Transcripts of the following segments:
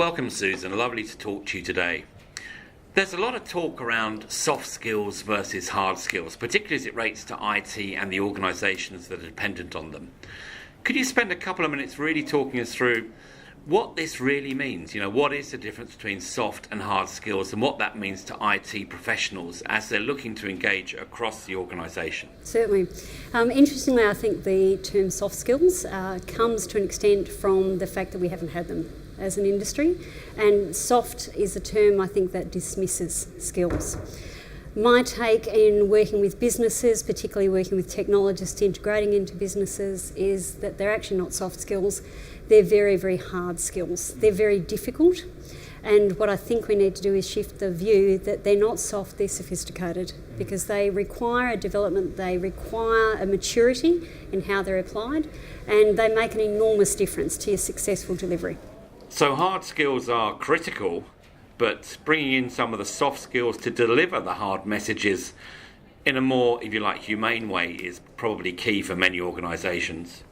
Welcome, Susan. Lovely to talk to you today. There's a lot of talk around soft skills versus hard skills, particularly as it relates to IT and the organisations that are dependent on them. Could you spend a couple of minutes really talking us through what this really means? What is the difference between soft and hard skills and what that means to IT professionals as they're looking to engage across the organisation? Certainly. Interestingly, I think the term soft skills comes to an extent from the fact that we haven't had them as an industry, and soft is a term I think that dismisses skills. My take in working with businesses, particularly working with technologists integrating into businesses, is that they're actually not soft skills. They're very, very hard skills. They're very difficult. And what I think we need to do is shift the view that they're not soft, they're sophisticated, because they require a development, they require a maturity in how they're applied, and they make an enormous difference to your successful delivery. So hard skills are critical, but bringing in some of the soft skills to deliver the hard messages in a more, if you like, humane way is probably key for many organisations.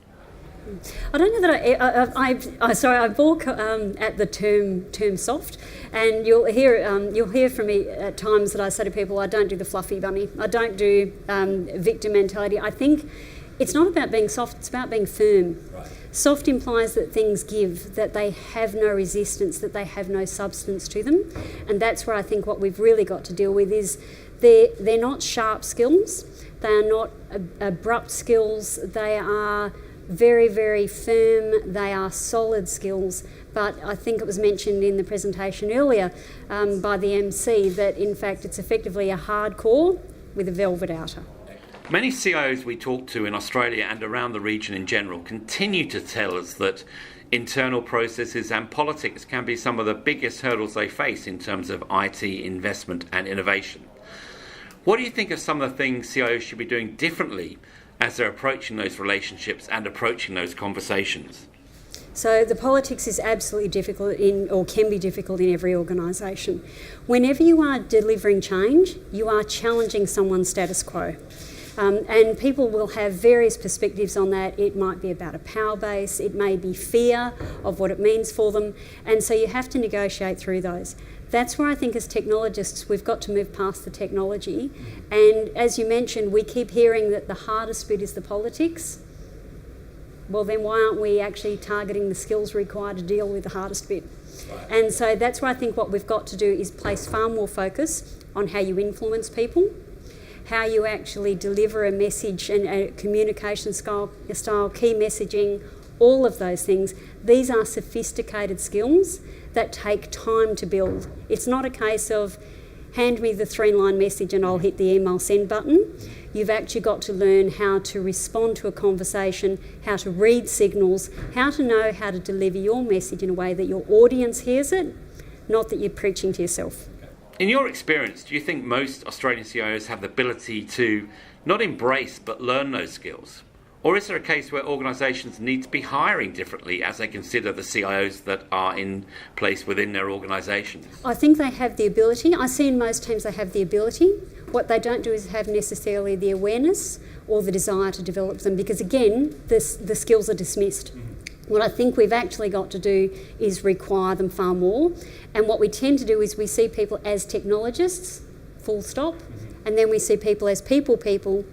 I don't know that I balk at the term soft, and you'll hear from me at times that I say to people, I don't do the fluffy bunny, I don't do victim mentality. I think it's not about being soft, it's about being firm. Right. Soft implies that things give, that they have no resistance, that they have no substance to them, and that's where I think what we've really got to deal with is they're not sharp skills, they are not abrupt skills, they are very, very firm, they are solid skills. But I think it was mentioned in the presentation earlier by the MC that in fact it's effectively a hard core with a velvet outer. Many CIOs we talk to in Australia and around the region in general continue to tell us that internal processes and politics can be some of the biggest hurdles they face in terms of IT investment and innovation. What do you think of some of the things CIOs should be doing differently as they're approaching those relationships and approaching those conversations? So the politics is absolutely difficult can be difficult in every organisation. Whenever you are delivering change, you are challenging someone's status quo. And people will have various perspectives on that. It might be about a power base, it may be fear of what it means for them, and so you have to negotiate through those. That's where I think as technologists we've got to move past the technology, and as you mentioned, we keep hearing that the hardest bit is the politics. Well then why aren't we actually targeting the skills required to deal with the hardest bit? Right. And so that's where I think what we've got to do is place far more focus on how you influence people, how you actually deliver a message and a communication style, key messaging, all of those things. These are sophisticated skills that take time to build. It's not a case of hand me the 3-line message and I'll hit the email send button. You've actually got to learn how to respond to a conversation, how to read signals, how to know how to deliver your message in a way that your audience hears it, not that you're preaching to yourself. In your experience, do you think most Australian CIOs have the ability to not embrace but learn those skills? Or is there a case where organisations need to be hiring differently as they consider the CIOs that are in place within their organisations? I think they have the ability. I see in most teams they have the ability. What they don't do is have necessarily the awareness or the desire to develop them, because again, the skills are dismissed. What I think we've actually got to do is require them far more. And what we tend to do is we see people as technologists, full stop, and then we see people as people,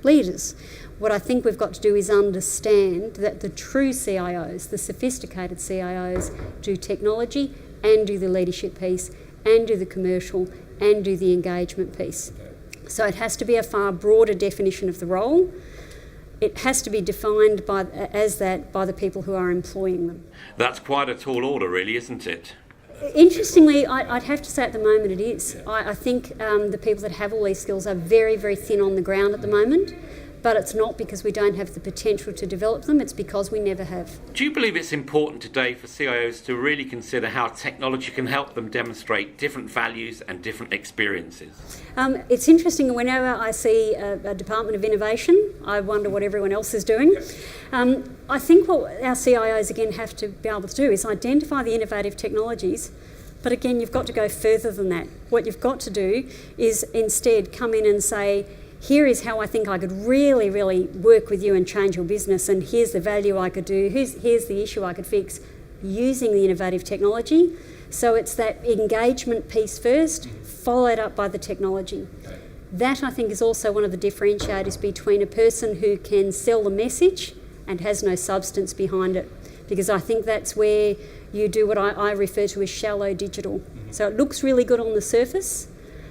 leaders. What I think we've got to do is understand that the true CIOs, the sophisticated CIOs, do technology and do the leadership piece and do the commercial and do the engagement piece. So it has to be a far broader definition of the role. It has to be defined as that by the people who are employing them. That's quite a tall order, really, isn't it? Interestingly, I'd have to say at the moment it is. I think the people that have all these skills are very, very thin on the ground at the moment. But it's not because we don't have the potential to develop them, it's because we never have. Do you believe it's important today for CIOs to really consider how technology can help them demonstrate different values and different experiences? It's interesting, whenever I see a Department of Innovation, I wonder what everyone else is doing. I think what our CIOs again have to be able to do is identify the innovative technologies, but again you've got to go further than that. What you've got to do is instead come in and say, here is how I think I could really, really work with you and change your business, and here's the value I could do, here's the issue I could fix using the innovative technology. So it's that engagement piece first, followed up by the technology. That, I think, is also one of the differentiators between a person who can sell the message and has no substance behind it. Because I think that's where you do what I refer to as shallow digital. So it looks really good on the surface,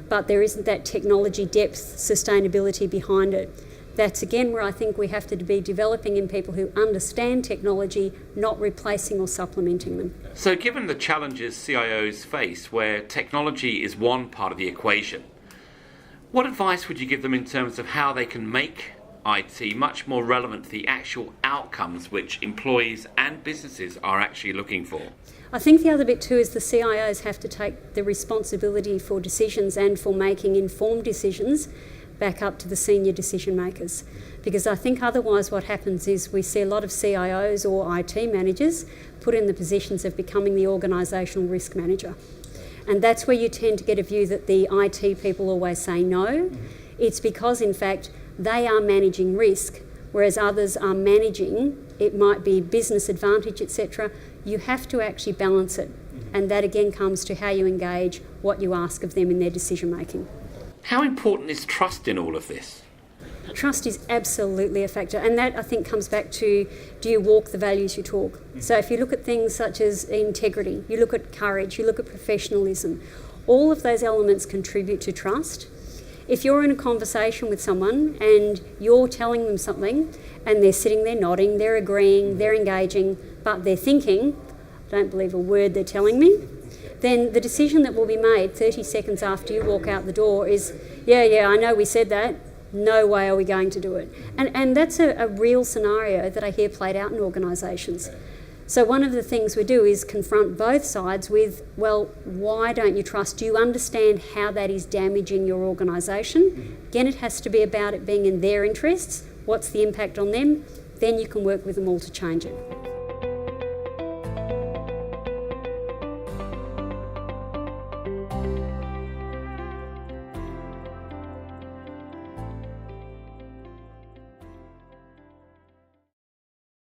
but there isn't that technology depth, sustainability behind it. That's again where I think we have to be developing in people who understand technology, not replacing or supplementing them. So given the challenges CIOs face, where technology is one part of the equation, what advice would you give them in terms of how they can make IT much more relevant to the actual outcomes which employees and businesses are actually looking for? I think the other bit too is the CIOs have to take the responsibility for decisions and for making informed decisions back up to the senior decision makers. Because I think otherwise what happens is we see a lot of CIOs or IT managers put in the positions of becoming the organisational risk manager. And that's where you tend to get a view that the IT people always say no. It's because in fact they are managing risk, whereas others are managing, it might be business advantage, etc. You have to actually balance it. And that again comes to how you engage, what you ask of them in their decision making. How important is trust in all of this? Trust is absolutely a factor, and that I think comes back to, do you walk the values you talk? So if you look at things such as integrity, you look at courage, you look at professionalism, all of those elements contribute to trust. If you're in a conversation with someone and you're telling them something and they're sitting there nodding, they're agreeing, they're engaging, but they're thinking, I don't believe a word they're telling me, then the decision that will be made 30 seconds after you walk out the door is, yeah, I know we said that, no way are we going to do it. And that's a real scenario that I hear played out in organisations. So one of the things we do is confront both sides with, well, why don't you trust? Do you understand how that is damaging your organisation? Again, it has to be about it being in their interests. What's the impact on them? Then you can work with them all to change it.